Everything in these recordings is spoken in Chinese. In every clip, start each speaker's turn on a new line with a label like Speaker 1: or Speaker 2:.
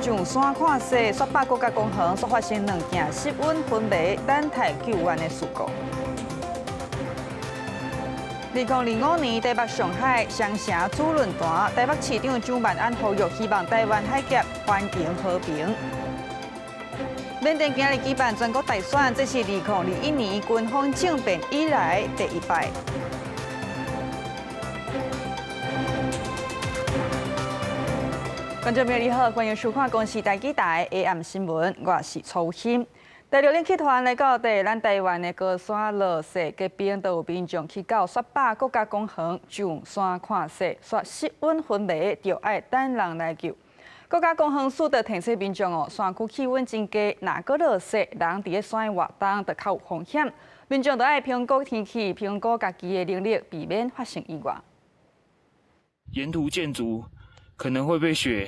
Speaker 1: 向上山看势，雪霸国家公园所发生2件失温昏迷等待救援的事故。2025年台北上海双城主论坛，台北市长蒋万安呼吁，希望台湾海峡繁荣和平。缅甸今日举办全国大选，这是2021年军方政变以来第1摆。观众朋友你好，欢迎收看公视台记台 AM 新闻，我是曹欣。第6轮集团来到咱台湾的高山落雪，隔壁都有民众去到雪霸国家公园上山看雪，说失温昏迷，就要等人来救。国家公园署的提醒民众哦，山区气温真低，若搁落雪，人伫咧山活动就较有风险。民众都爱评估天气，评估家己的能力，避免发生意外。
Speaker 2: 沿途建筑可能会被雪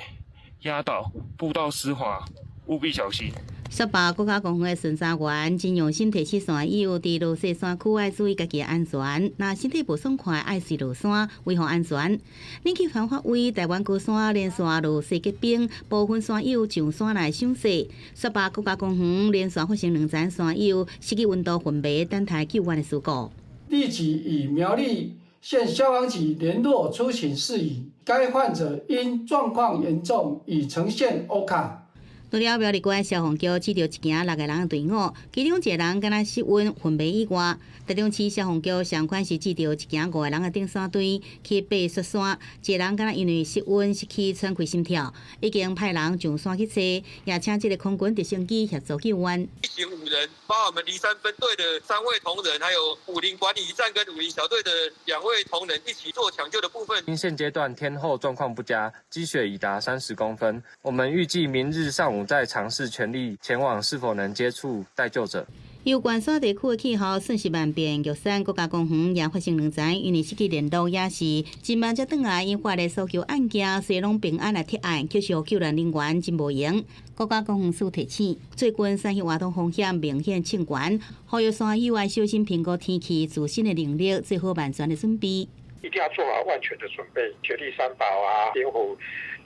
Speaker 2: 压倒，步道湿滑，务必小心。
Speaker 3: 雪霸国家公园的巡查员真用心提醒山友，伫落雪山区爱注意家己的安全。若身体不爽快，爱随落山，维护安全。冷气团发威，台湾高山连续落雪结冰，部分山友上山来赏雪。雪霸国家公园连续发生2件山友失去温度昏迷等待救援的事故。
Speaker 4: 立即与苗栗县消防局联络出勤事宜，该患者因状况严重，已呈现欧卡。
Speaker 3: 除了苗栗县消防局指着一行6个人的队伍，其中1个人敢若失温昏迷以外，台中市消防局上款是指着一行5个人的登山队去爬雪山，1个人敢若因为失温失去喘气心跳，已经派人上山去找，也请这个空军直升机协助救援。
Speaker 5: 一行5人，包括我们梨山分队的3位同仁，还有武林管理站跟武林小队的2位同仁一起做抢救的部分。
Speaker 2: 因现阶段天候状况不佳，积雪已达30公分，我们预计明日上午再尝试全力前往，是否能接触待救者。
Speaker 3: 由关山地区的气候瞬息万变，玉山国家公园也发生2件因为失去联络也是真慢才转来引发的搜救案件，虽拢平安来撤案，可惜救援人员真无用。国家公园署提醒，最近山区活动风险明显升悬，呼吁山友爱小心评估天气，自身的能力做好万全的准备。
Speaker 6: 一定要做好万全的准备，雪地三宝啊、冰壶、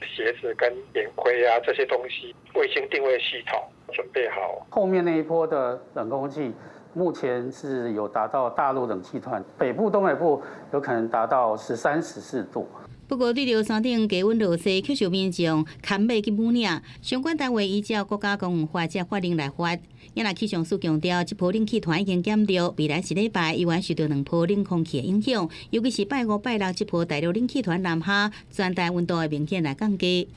Speaker 6: 鞋子跟眼盔啊这些东西，卫星定位系统准备好。
Speaker 4: 后面那一波的冷空气，目前是有达到大陆冷气团，北部、东北部有可能达到13、14度。
Speaker 3: 不过，对着山顶低温落雪，却受民众牵马去补领。相关单位依照国家公园法则法令来发。也来气象署强调，这波冷气团已经减掉，未来1礼拜依然受到2波冷空气的影响，尤其是拜5、拜6这波大陆冷气团南下，全台温度会明显来降低。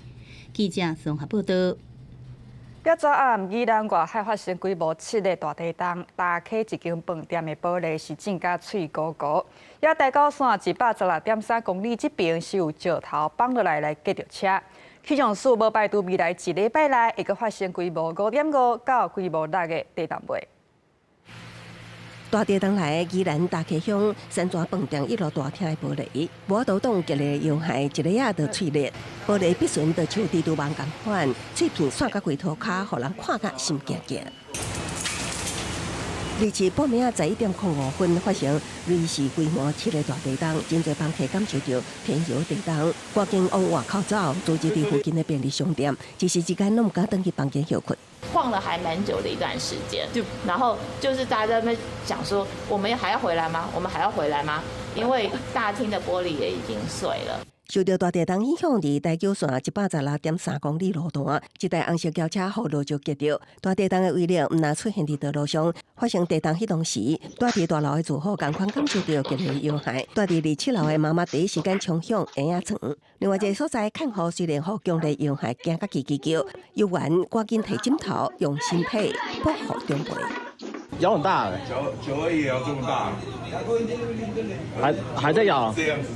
Speaker 3: 记者综合报道。
Speaker 1: 昨暗，宜兰外海发生规模7个大地震，打开一间饭店的玻璃是震甲脆糊糊。也大高山116.3公里这边是有石头放落来击着车。气象署无排除未来1礼拜内会阁发生规模5.5到规模6个地震脉。
Speaker 7: 大地震来，宜兰大溪乡山庄饭店1楼大厅的玻璃，无多栋一个要害，一个仔就碎裂。玻璃必须就像蜘蛛网共款，碎片散到龟头骹，互人看甲心惊惊。日期报名11:05发生瑞士规模7个大地震，真侪房客感受到天摇地动，赶紧往外口走，组织伫附近的便利商店，一时之间拢唔敢回去房间休困。
Speaker 8: 晃了还蛮久的一段时间，然后就是大家在那边想说，我们还要回来吗？我们还要回来吗？因为大厅的玻璃也已经碎了。
Speaker 7: 受到大地震影响，伫台九线116.3公里路段，一台红色轿车后路就击着。大地震的威力毋但出现伫道路上，发生地震迄当时，住伫大楼的住户同款感受到极个要害。住伫27楼的妈妈第一时间冲向婴仔床。另外一个所在看护虽然好强烈要害，惊甲叽叽叫，有员赶紧提枕头用身体保护长辈。
Speaker 9: 摇很大，
Speaker 10: 脚也摇这么大，
Speaker 9: 还在摇，
Speaker 10: 这样子，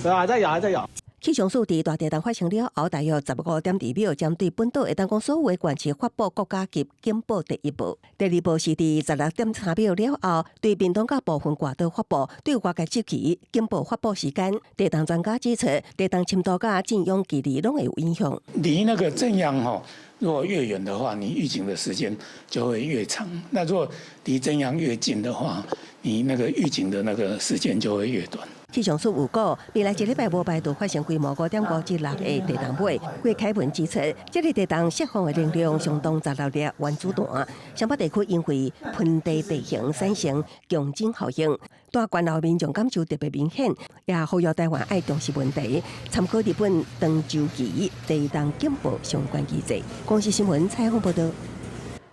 Speaker 9: 对啊，还在摇，还在摇。
Speaker 7: 气象署伫大地震发生了后，大约15.2秒，针对本岛会当讲所有的县市发布国家级警报第1步。第2步是伫16.3秒了后，对屏东甲部分县岛发布对外界周期警报发布时间。地震专家指出，地震深度甲震央距离拢会有影响。
Speaker 11: 离那个震央如果越远的话，你预警的时间就会越长；那如果离震央越近的话，你那个预警的那个时间就会越短。
Speaker 7: 气象署预估，未来一礼拜无排除发生规模5.5至6的地动尾。过开文指出，这个地动释放的能量相当杂热烈、原子弹。上北地区因为盆地地形产生强震效应，大关后民众感受特别明显，也呼吁台湾爱重视问题，参考日本长周期地动警报相关机制。广西新闻采访报道。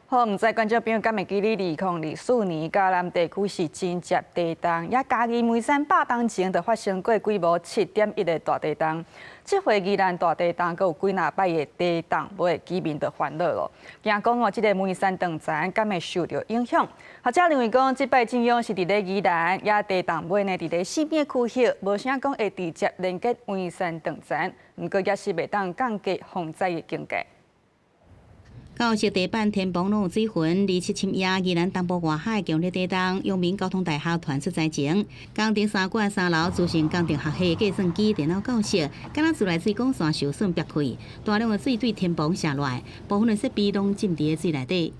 Speaker 1: 好，唔知观众朋友敢会记得2024年嘉南地区是真接地动，也嘉义梅山8冬前就发生过规模7.1的大地动。这回宜兰大地动，佮有几若摆的地动，尾居民就烦恼咯。惊讲哦，这个梅山断层敢会受到影响？学者认为讲，这摆震央是伫咧宜兰，也地动尾呢伫咧西边区域，无啥讲会直接连接梅山断层，不过也是袂当降低洪灾的境界。
Speaker 3: 到石地板天崩路水云，27夜宜兰东部外海强烈地动，阳明交通大厦传出灾情。工程3馆3楼资讯工程学系计算机电脑教室，敢若自来水管线受损裂开，大量的水对天崩下来，部分的设备拢浸伫水内底。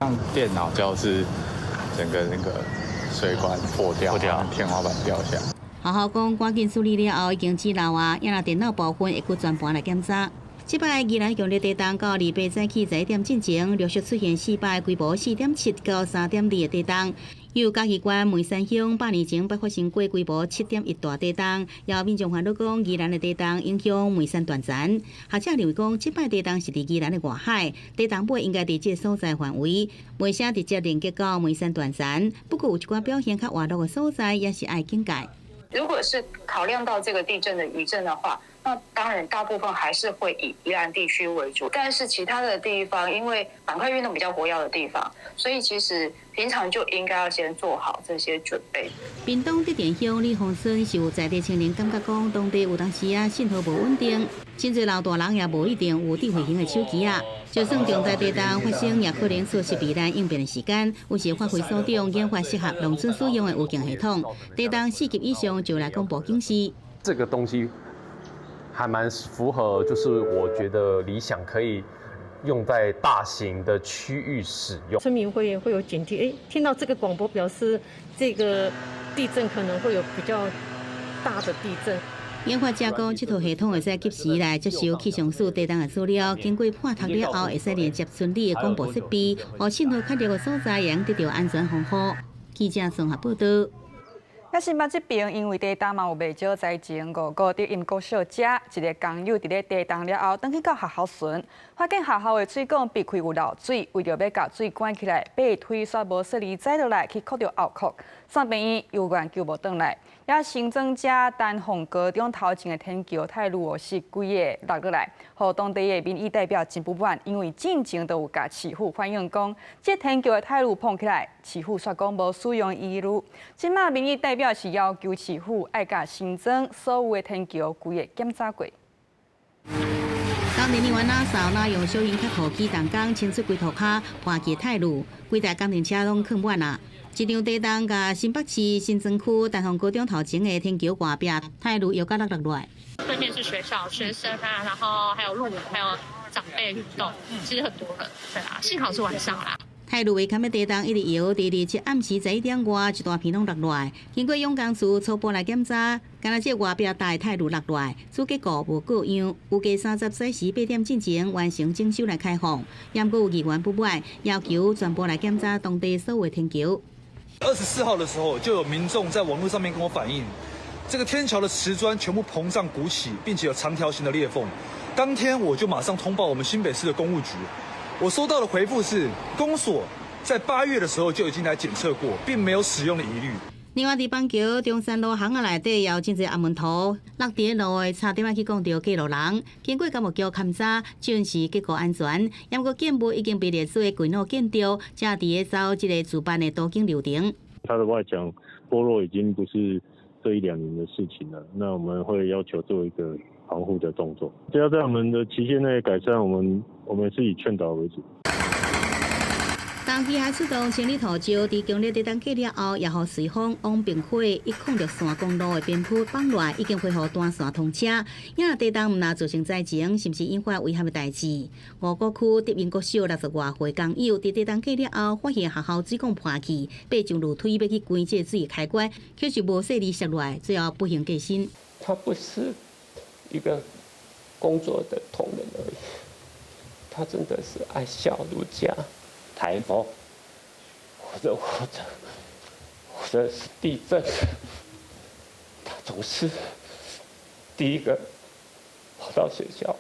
Speaker 12: 像电脑教室整个那个水管破掉，天花板掉下。
Speaker 3: 学校讲赶紧处理了后，已经知道啊，也拿电脑部分会去全盘来检查。这摆宜兰强烈地动到28早起11点进前，陆续出现4摆规模4.7到3.2的地动。有嘉义县梅山乡8年前发生过规模7.1大地动，也有民众烦恼讲宜兰的地动影响梅山断层。学者认为讲，这摆地动是伫宜兰的外海，地动尾应该伫这所在范围，未啥直接连接到梅山断层。不过有一寡表现较活络的所在，也是爱警戒。
Speaker 13: 如果是考量到这个地震的余震的话，那当然大部分还是会以宜兰地区为主，但是其他的地方，因为板块运动比较活跃的地方，所以其实平常就应该要先做好这些准备。
Speaker 3: 屏东德田乡李洪村是有在地青年感觉讲，当地有当时信号无稳定，真侪老大人也无一定有智慧型的手机啊。就算重大地动发生，也可能错失避难应变的时间，有时发挥所长研发适合农村使用的预警系统。地动4级以上就来公布警示。
Speaker 14: 这个东西还蛮符合，就是我觉得理想可以用在大型的区域使用。
Speaker 15: 村民会有警惕，听到这个广播表示这个地震可能会有比较大的地震。
Speaker 3: 研发者讲，这套系统会使及时来接收气象署地动的资料，经过判读了后，会使连接村里的广播设备，让信号较弱的所在能得到安全防护。记者综合报道。
Speaker 1: 也新北这边因为地动嘛有袂少灾情，5个伫因国小者一个工友伫咧地动了后，转去到学校巡，发现学校的水管闭开有漏水，为着要甲水关起来，把推煞无顺利载落来，去扣着后壳，送病院有缘救无转来。也新增者丹凤高中头前的天桥太路是几个落落来，互当地的民意代表真不满，因为进前都有甲市府反映讲，这天桥的太路碰起来，市府煞讲无使用依据。即马民意代表是要求市府爱甲新增所有的天桥规个检查过。
Speaker 3: 当年员拉扫拉用小型客货机动工清出规涂骹，破解太路，几台工程车拢坑满啊。一场地动，甲新北市新庄区丹凤高中头前的天桥外壁太路又甲落来。
Speaker 16: 对面是学校、学生啊，然后还有路人，还有长辈运动，其实很多人。对啊，幸好是晚上啦。
Speaker 3: 太路围坎的地动一直摇，第27暗时11点外，一大片拢落来。经过用工处初步来检查，敢若这外壁大太路落来，主结果无过样。预计30小时8点进前完成整修来开放。也过有议员不满，要求全部来检查当地所有天桥。
Speaker 17: 24号的时候，就有民众在网络上面跟我反映，这个天桥的瓷砖全部膨胀鼓起，并且有长条形的裂缝。当天我就马上通报我们新北市的公务局，我收到的回复是，公所在8月的时候就已经来检测过，并没有使用的疑虑。
Speaker 3: 另外，伫板桥中山路巷仔内底也有真侪暗门图，落伫路的差点去讲到过路人，经过监务局勘查，证实结构安全。也过建物已经被列为轨道建筑，正伫咧走这个主办的途经流程。
Speaker 18: 它的外墙剥落已经不是这1-2年的事情了，那我们会要求做一个防护的动作。只要在我们的期限内改善，我们是以劝导为主。
Speaker 3: 当机械出动清理土石，在强烈地震过了后，也予随风往并轨106线公路的边坡绑乱，已经恢复单线通车。也地震唔那造成灾情，甚至引发危险的代志。五股区德民国小60多岁工友，在地震过了后，发现学校水管破去，爬上楼梯要去关这水开关，可是无顺利下来，最后不幸过身。
Speaker 19: 他不是一个工作的同仁而已，他真的是爱笑如家。台风，或者是地震，他总是第一个跑到学校。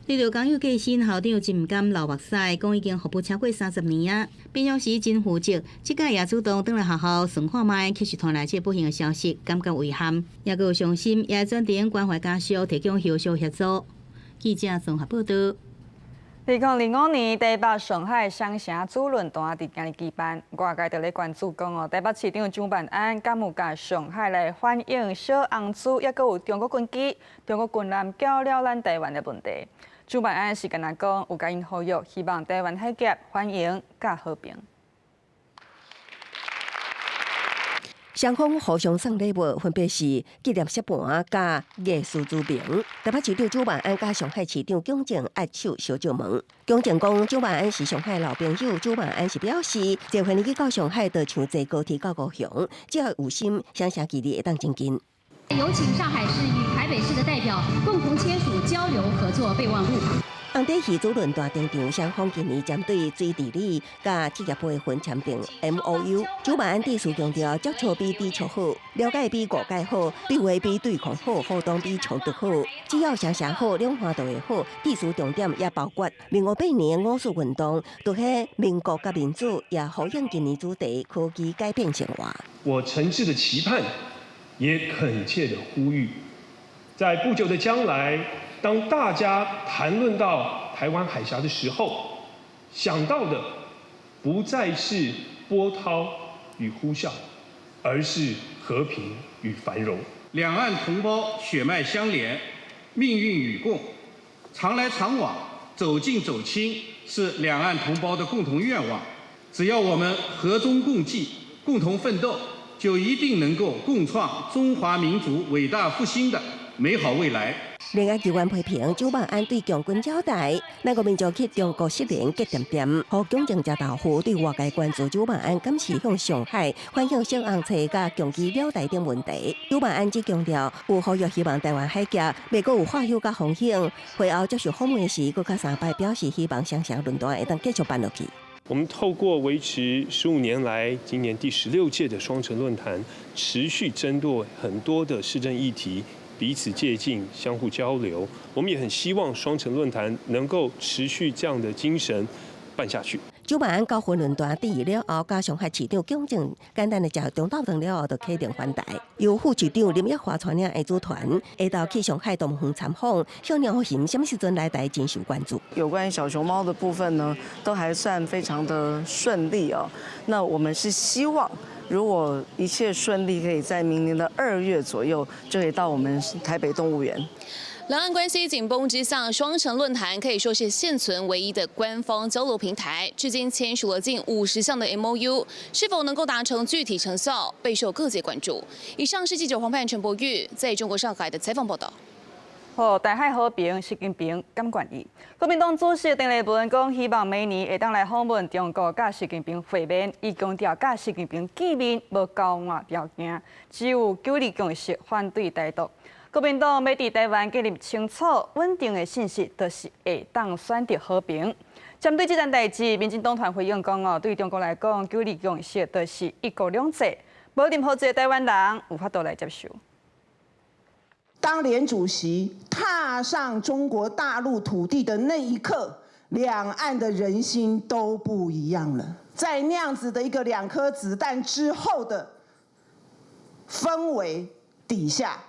Speaker 3: 对着工友过身，校长真唔甘流目屎，讲已经服务超过30年啊。变相时真负责，这届也主动返来学校顺看卖，确实传来这不幸的消息，感觉遗憾，也有伤心，也转电关怀家属，提供后续协助。记者综合报道。
Speaker 1: 2005年，台北上海双城主论坛伫今日举办，外界就咧关注讲台北市长蒋万安敢有甲上海来反映小红书，也佫有中国军机、中国军舰搅了咱台湾的问题。蒋万安是跟他讲，有甲因呼吁，希望台湾海峡欢迎甲和平。
Speaker 7: 双方互相送礼物，分别是纪念石盘甲艺术之名。台北市长蒋万安甲上海市长龚正握手小酒门。龚正讲，蒋万安是上海老朋友，蒋万安是表示，这回去到上海，就像坐高铁到高雄，只要有心，相信距离会当真近。
Speaker 20: 有请上海市与台北市的代表共同签署交流合作备忘录。
Speaker 7: 红地戏主论坛登场，双方今年针对水治理甲职业培训签订 MOU。蒋万安地事强调，接触比对触好，了解比误解好，对话比对抗好，互动比冲突好。只要相相好，两方都会好。地事重点也包括0500年的五四运动，就迄民国甲民主，也呼应今年主题科技改变生活。
Speaker 21: 我诚挚的期盼，也恳切的呼吁，在不久的将来。当大家谈论到台湾海峡的时候，想到的不再是波涛与呼啸，而是和平与繁荣。
Speaker 22: 两岸同胞血脉相连，命运与共，常来常往，走近走亲，是两岸同胞的共同愿望。只要我们和衷共济，共同奋斗，就一定能够共创中华民族伟大复兴的美好未来。
Speaker 7: 另外，机关批评蒋万安对强军交代，咱国民族去中国失联结点点，和蒋正食豆腐对外界关注蒋万安敢是向上海反映小红车甲强机了台等问题。蒋万安只强调，有呼吁希望台湾海峡袂阁有化休甲风险。会后接受访问时，佮3摆表示希望双城论坛会当继续办落去。
Speaker 21: 我们透过维持15年来，今年第16届的双城论坛，持续针对很多的市政议题。彼此接近，相互交流。我们也很希望双城论坛能够持续这样的精神办下去。
Speaker 7: 蒋万安高峰论坛第2了后，加上海市长龚正简单的食中昼饭了后，就启程返台。由副市长林奕华带领 A 组团下到去上海东园参访，向鸟行什么时阵来台真受关注。
Speaker 23: 有关于小熊猫的部分呢，都还算非常的顺利哦。那我们是希望。如果一切顺利，可以在明年的2月左右就可以到我们台北动物园。
Speaker 24: 两岸关系紧绷之下，双城论坛可以说是现存唯一的官方交流平台，至今签署了近50项的 MOU， 是否能够达成具体成效，备受各界关注。以上是记者黄盼、陈柏玉在中国上海的采访报道。
Speaker 1: 台海和平，习近平感愿意。国民党主席邓丽文讲，希望明年会当来访问中国，甲习近平会面。伊强调，甲习近平见面无交换条件，只有九二共识，反对台独。国民党要伫台湾建立清楚稳定的信息，就是会当选择和平。针对这件代志，民进党团回应讲对中国来讲，九二共识就是一国两制，无任何一个台湾人有法度来接受。
Speaker 25: 当连主席踏上中国大陆土地的那一刻，两岸的人心都不一样了。在那样子的一个2颗子弹之后的氛围底下，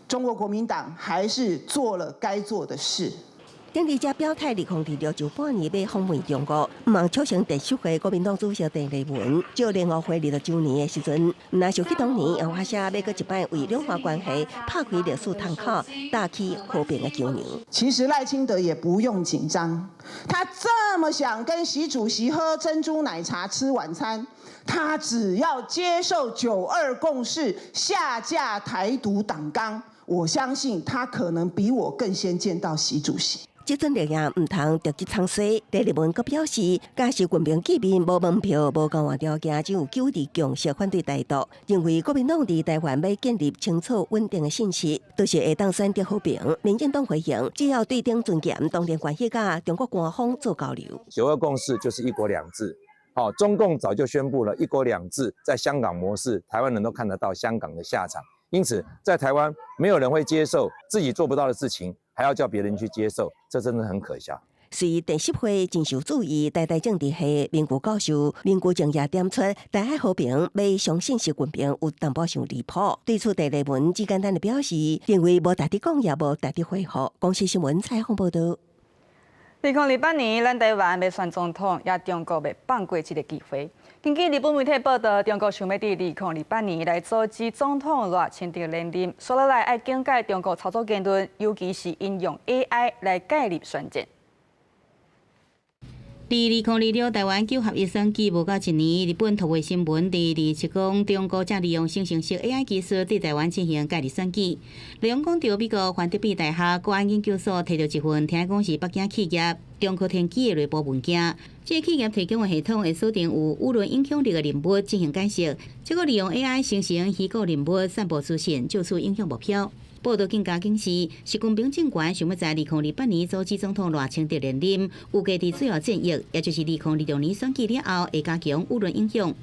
Speaker 25: 中国国民党还是做了该做的事。
Speaker 7: 顶日才表态，2026就半年要访问中国，唔望促成第10届国民党主席郑丽文就联合会26周年的时阵，唔那想起当年杨华社要搁一摆为两岸关系拍开历史窗口，打起和平的桥梁。
Speaker 25: 其实赖清德也不用紧张，他这么想跟习主席喝珍珠奶茶、吃晚餐，他只要接受9·2共识，下架台独党纲，我相信他可能比我更先见到习主席。
Speaker 7: 即阵力也唔通着急藏水。第二文阁表示，假使军兵见面无门票、无交换条件，就有9日强势反对台独，认为国民党伫台湾要建立清楚稳定的信息，都是会当选择和平。民进党回应，只要对等尊严，当然关系甲中国官方做交流。
Speaker 2: 9·2共识就是1国2制。好，中共早就宣布了1国2制，在香港模式，台湾人都看得到香港的下场。因此，在台湾没有人会接受自己做不到的事情，还要叫别人去接受，这真的很可笑。
Speaker 7: 随第10回真受注意，台大政治系民国教授民国正也点出，台海和平要相信是军兵有淡薄上离谱。对此，第2文只简单的表示，认为无值得讲，也无值得回复。公司新闻采访报道。
Speaker 1: 2028年，咱台湾要选总统，也中国要放过这个机会。根据日本媒体报道，中国想要伫2028年来组织总统热清德连任，说落来要警戒中国操作言论，尤其是应用 AI 来介入选战。
Speaker 3: 伫2026台湾9合1选举无到1年，日本头卫新闻第2指讲，中国正利用生成式 AI 技术对台湾进行介入选举。内容讲到美国范德比大学国安研究所摕到一份，听讲是北京企业中科天基的内部文件。这企业提供的系统会锁定有舆论影响力的人物进行解析，结果利用 AI 生成虚构人物散布资讯，就此影响目标。报道更加警示，习近平政权想要在2028年组织总统热清德连任，预计伫最后战役，也就是2026年选举了后，会加强舆论影响。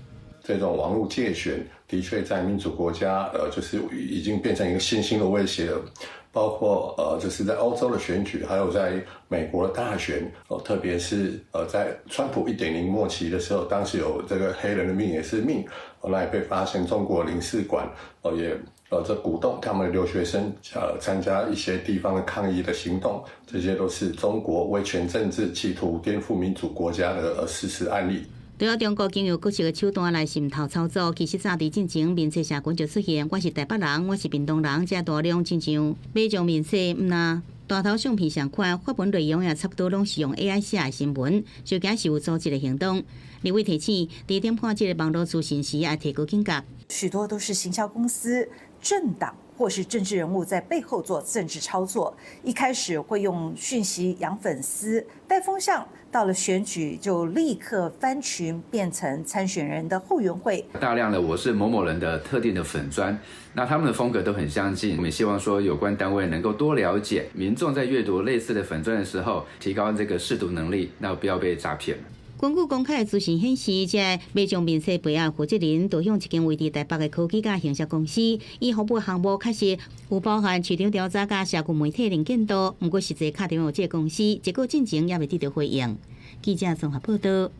Speaker 10: 这种网络介选的确在民主国家，就是已经变成一个新兴的威胁了。包括就是在欧洲的选举，还有在美国的大选，特别是在川普1.0末期的时候，当时有这个黑人的命也是命，那也被发现中国领事馆也这鼓动他们的留学生参加一些地方的抗议的行动，这些都是中国威权政治企图颠覆民主国家的事实案例。
Speaker 3: 对啊，中国经由各式的手段来渗透操作，其实早伫进前，面册社群就出现，我是台北人，我是屏东人，这大量亲像买种面册，唔呐，大头相片相款，发文内容也差不多拢是用 AI 写的新闻，小假是有组织的行动。李伟提醒，第一点看这个网络资讯时，要提高警觉。
Speaker 4: 许多都是行销公司、政党或是政治人物在背后做政治操作，一开始会用讯息养粉丝、带风向。到了选举，就立刻翻群，变成参选人的后援会。
Speaker 5: 大量的我是某某人的特定的粉专，那他们的风格都很相近。我们也希望说，有关单位能够多了解民众在阅读类似的粉专的时候，提高这个识读能力，那不要被诈骗。
Speaker 3: 根据公开的资讯显示，这买种面册背后负责人都向一间位于台北的科技甲行销公司，伊服务项目确实有包含市场调查甲社群媒体能见度，不过实际打电话这个公司，结果进前也未得到回应。记者综合报道。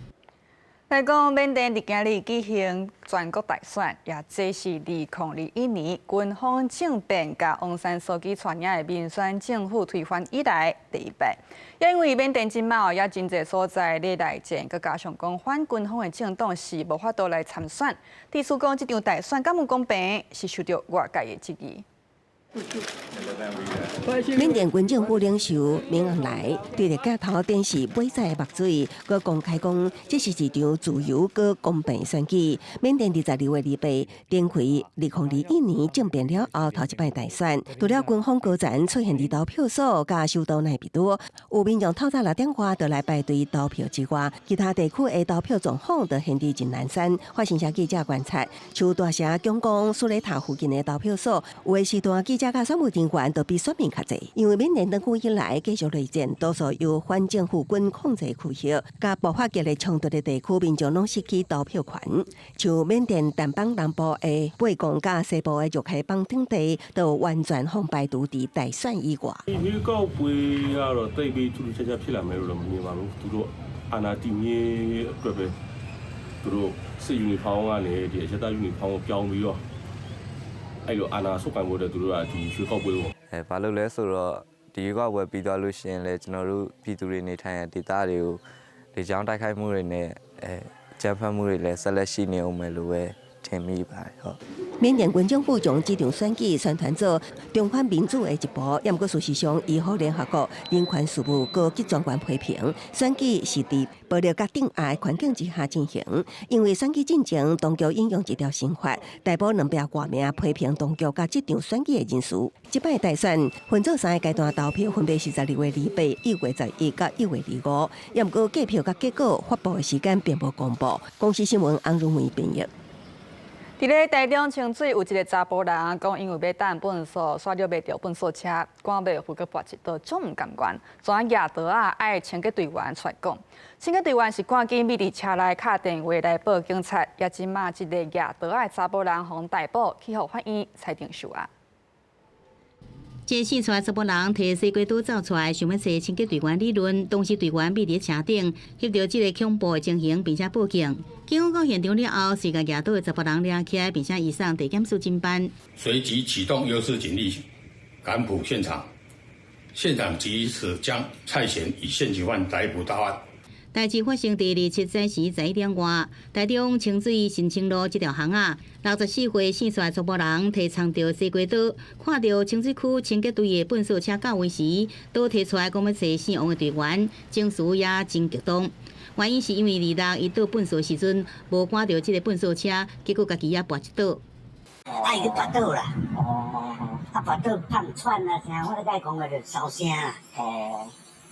Speaker 3: 来讲，
Speaker 1: 缅甸伫今日举行全国大选，也这是2021年军方政变甲翁山书记带领的民选政府推翻以来第一摆。也因为缅甸今嘛也真侪所在咧内战，佮加上讲反军方的政党是无法度来参选。地处讲这场大选敢有公平，是受到外界的质疑。
Speaker 7: 缅甸军政府领袖敏昂莱对着镜头电视杯仔的墨水，佮公开讲，这是一场自由佮公平选举。缅甸22月28展开2021年政变了后头一摆大选，除了军方高层出现伫投票所甲首都奈比多，有民众透早6点外就来排队投票之外，其他地区的投票状况就显得真难选。发生社记者观察，像大城强公苏雷塔附近的投票所，有的时段记者甲选务人员都比选民较侪，因为缅甸长久以来继续内战，多数由反政府军控制区域，甲爆发激烈冲突的地区，民众拢失去投票权。像缅甸掸邦南部的北贡甲西部的玉溪邦等地，都完全封排除伫大选以外。
Speaker 18: 你到背啊咯，对面就是这些漂亮的人民嘛，都都安那地面对不对？都都是用炮啊，你而且带用炮标米哦。哎呦，安那所干过的都是啊，地区搞不了。
Speaker 6: 巴勒来说了， ဒီကဝယ်ပြီးသွားလို့ရှိရင်လည်းကျွန်တော်တို့ပြည်သူတွေနေထိုင်တဲ့ဒေသတွေကိုလေကြောင်းတိုက်ခိုက်မှုတွေနဲ့ကြမ်းဖက်မှုတွေလည်းဆက်လက်ရှိနေအောင်မယ်လို့ပဲထင်မိပါတယ်ဟုတ်。
Speaker 7: 缅甸军政府将这场选举宣传做中华民主的一步，也毋过事实上，伊互联合国人权事务高级专员批评，选举是伫暴力甲镇压的环境之下进行，因为选举进前当局引用一条新法，逮捕2名外名批评当局甲这场选举的人士。这摆大选分做3个阶段投票，分别是12月28、1月11甲1月25，也毋过计票甲结果发布的时间并无公布。公司新闻洪如梅编译。
Speaker 1: 伫咧台中清水有一个查甫人讲，因为要等本所，煞了袂着本所车，赶尾付个跋一道，总毋甘愿，怎举刀啊爱清洁队员出来讲。清洁队员是赶紧秘伫车内敲电话来报警察，也即马一个举刀的查甫人互逮捕，去互法院裁定受案。
Speaker 3: 这四出查甫人摕西瓜刀走出来，想要找清洁队员理论，当时队员秘伫车顶翕到这个恐怖的情形，并且报警。警方到现场了后，是甲举刀的查甫人抓起来，并且移送地检署侦办。
Speaker 8: 随即启动优势警力赶捕现场，现场即时将蔡贤以现行犯逮捕到案。
Speaker 3: 代志发生伫27日时11点外，台中清水新清路这条巷仔，64岁姓蔡查甫人摕藏着西瓜刀，看到清水区清洁队的粪扫车到位时，刀摕出来讲要找姓王的队员，情绪也真激动。原因是因为2日伊倒粪扫时阵无赶到这个粪扫车，结果家己也跋一刀。
Speaker 9: 伊去跋倒啦，跋倒探喘啊啥，我咧甲伊讲个就烧声啦。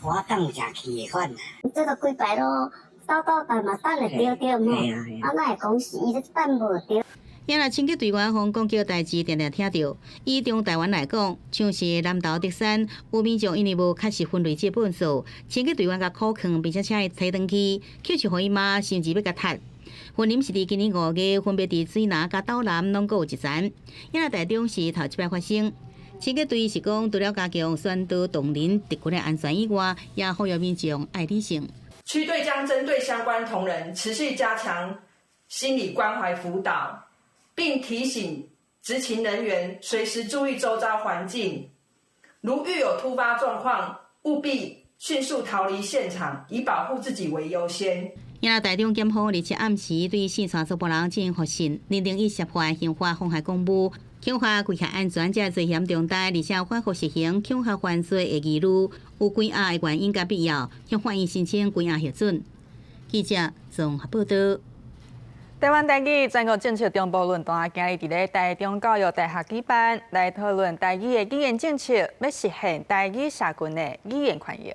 Speaker 9: 我当真气的款啦。
Speaker 11: 这个几摆咯，斗但嘛等会着着嘛，哪会讲是伊等无着？
Speaker 3: 也若清洁队员方讲叫代志定定听到，以中台湾来讲，像是南投德山，有民众因为无确实分类这粪扫，清洁队员甲苦劝，并且请伊抬转去，扣去互伊骂，甚至要甲踢。婚姻是伫今年5月，分别伫水南甲斗南拢各有一层。也若台中是头一摆发生。清洁队是讲，除了加强宣导动人敌群的安全以外，也呼吁民众爱理性。
Speaker 12: 区队将针对相关同仁持续加强心理关怀辅导，并提醒执勤人员随时注意周遭环境，如遇有突发状况，务必迅速逃离现场，以保护自己为优先。
Speaker 3: 也台中检方27暗时对四川查甫人进行核讯，认定伊涉犯刑法妨害公务。强化危害安全才罪嫌重大，而且反复实行强化犯罪的疑虑，有关押的原因甲必要，向法院申请关押核准。记者综合报道。
Speaker 1: 台湾台语全国政策中部论坛今日伫咧台中教育大学举办，来讨论台语的语言政策，要实现台语社群的语言权益。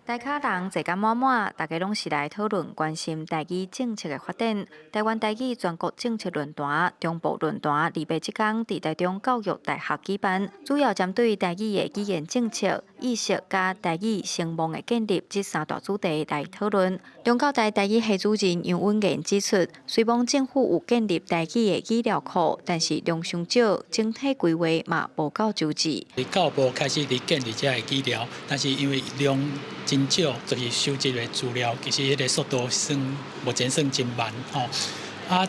Speaker 26: 大家人坐甲满满，大家拢是来讨论关心台语政策的发展。台湾台语全国政策论坛、中部论坛2月7天伫台中教育大学举办，主要针对台语的语言政策、意识甲台语声望的建立这3大主题来讨论。中教大台语系主任杨文彦指出，虽然政府有建立台语的语料库，但是量上少，整体规划嘛无够周至。
Speaker 27: 教部开始伫建立这个语料，但是因为量真少，就是收集的资料，其实迄个速度目前算真慢吼。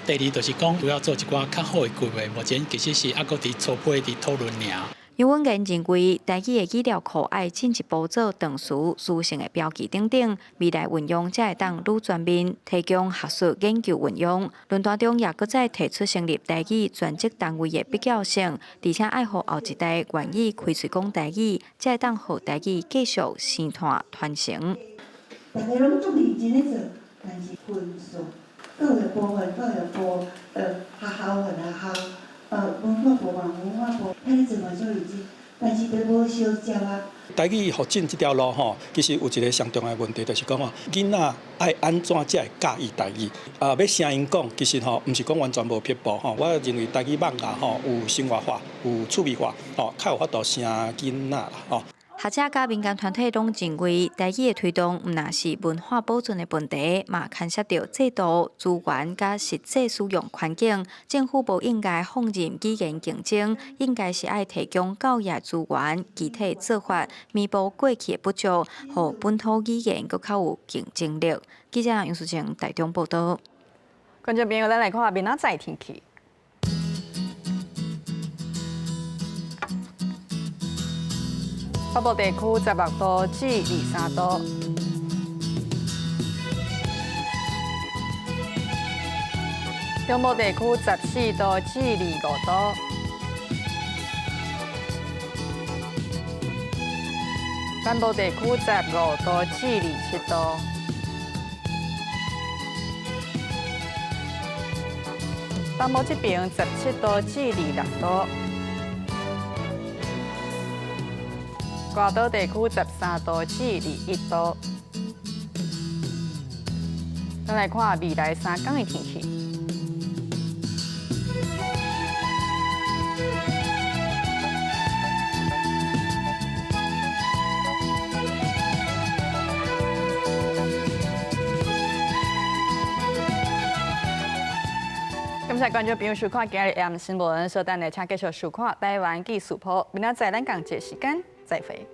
Speaker 27: 第二就是讲，主要做一寡较好的规划，目前其实是还阁伫初步伫讨论尔。
Speaker 26: 杨文彦认为，台语的语料库爱进一步做长词、书性的标记等等，未来运用才会当愈全面，提供学术研究运用。论坛中也搁再提出成立台语专职单位的必要性，而且爱互后一代愿意开嘴讲台语，才会当互台语继续生态传承。
Speaker 28: 大家拢足认真咧做，但是分数各个部分各个部学校和学校。文化部嘛，文化部，迄个怎么就已经，但是都无小接啊。
Speaker 27: 台语发展这条路吼，其实有一个上重要的问题，就是讲吼，囡仔爱安怎才会教伊台语？要声音讲，其实吼，毋是讲完全无撇步吼。我认为台语网啊吼，有生活化，有趣味化，吼，较有法度声囡仔啦吼。
Speaker 26: 学者甲民间团体拢认为，台语的推动毋仅是文化保存的问题，嘛牵涉到制度、资源甲实际使用环境。政府无应该放任语言竞争，应该是爱提供教育资源、具体做法，弥补过去的不足，互本土语言更较有竞争力。记者杨淑晴台中报道。
Speaker 1: 观众朋友，咱来看明仔载天气。北部地区16度至23度。中部地区14度至25度。南部地区15度至27度。东部这边17度至26度。外岛地区13度至21度。咱来看未来3天的天气。感谢观众朋友收看今日AM新闻，稍等下请继续收看台湾纪事报。明仔载咱共一时间再会。